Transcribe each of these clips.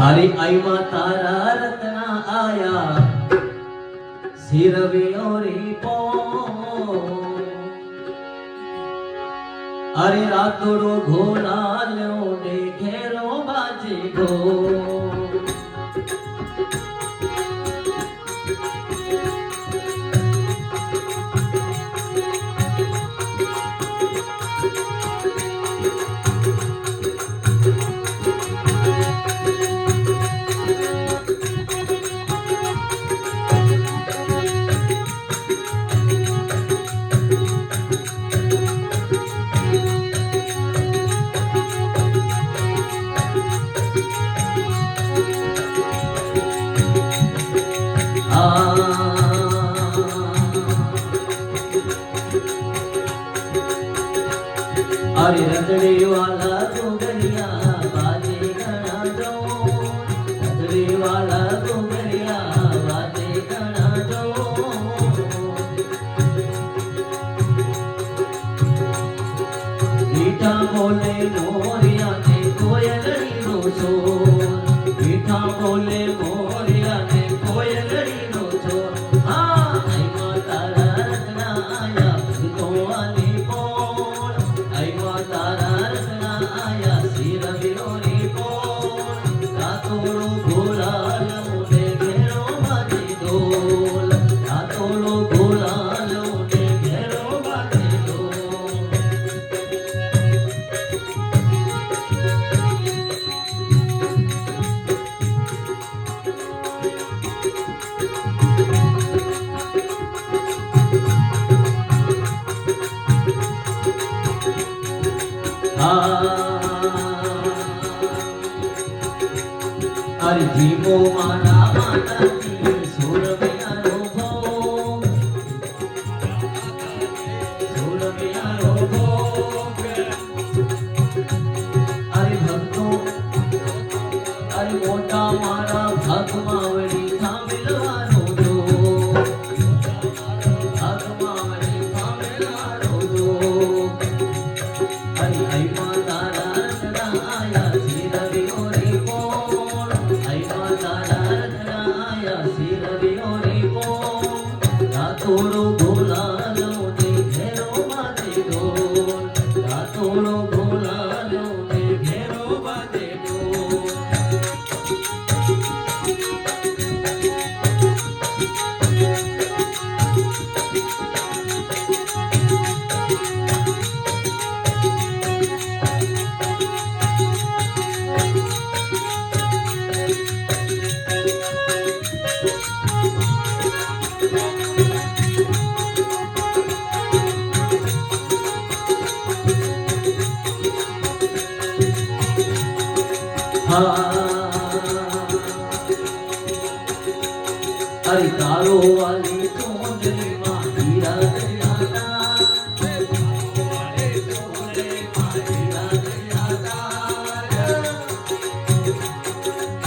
अरे आईमा तारा रत्ना आया सिरवियो रे पो अरे रातोड़ो घोला लो घेरो बाजे गो अरे रतड़े वाला गोगरिया बाजे घना दो रतड़े वाला गोगरिया बाजे घना दो मीठा बोले मोरिया ने कोयलड़ी नो छोर मीठा बोले मोरिया ने कोयलड़ी नो छोर हाँ आई माता रत्ना आया तो वाली बोल आई माता रत्ना आया सिर बिरोरी बोल रातोड़ो घोला लोने घेरो बाजे डोल रातोड़ो घोला लोने घेरो बाजे डोल अरे जीवो माना माता की सुर में अनुभव अरे भक्तों अरे मोटा मारा भग मावड़ी था मिलवानो जो भग मावड़ी था मिलवानो जो अरे आई माता रत्ना आया सिर बिरोरी बोल आई माता रत्ना आया सिर बिरोरी बोल रातोड़ो घोला लोने घेरो बाजे डोल रातोड़ो घोला लोने घेरो बाजे डोल अरे कालो वाली चोंदरी माँ हीरा दरियादा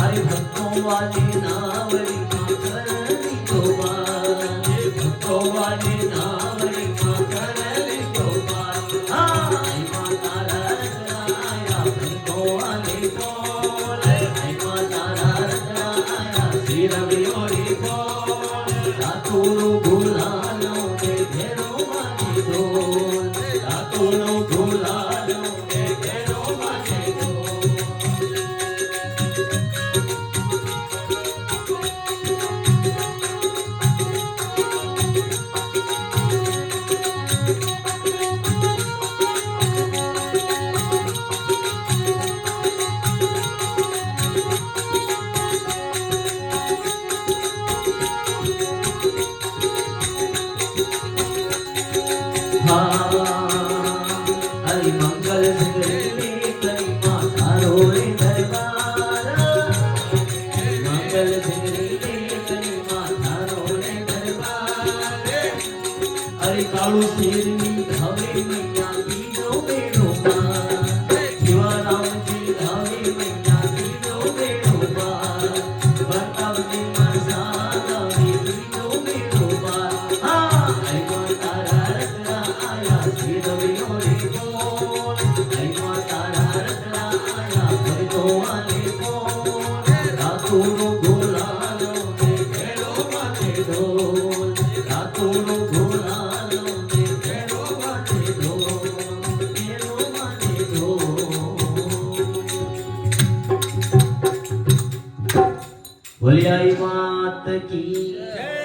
अरे भक्तों वाली नावरी माँ करली गोपाल भक्तों वाली नावरी माँ करली गोपाल आई माता रत्ना आया भक्तों वाली बोल आई माता रत्ना आया सिर बिरोरी बोल रातोड़ो घोला लोने घेरो बाजे डोल रातोड़ो घोला लोने घेरो बाजे डोल हरि मंगल सिंगरी करी माता रोए दरबार मंगल सिंगरी करी माता रोए दरबार हरि कालू सिरनी हवे मैया की जो बेड़ो पार शिवाराम जी हवे मैया की जो बेड़ो पार बरताव जी मनसा हवे की जो बेड़ो पार हाँ आई माता रत्ना आया सिर बिरोरी बोल आई माता रत्ना आया भक्तों वाली बोल ઢોલ ઠાકોરો ઘોડાનો ને ઘેરો વાજે ઢોલ ઘેરો વાજે ઢોલ ભોલિયાઈ માત કી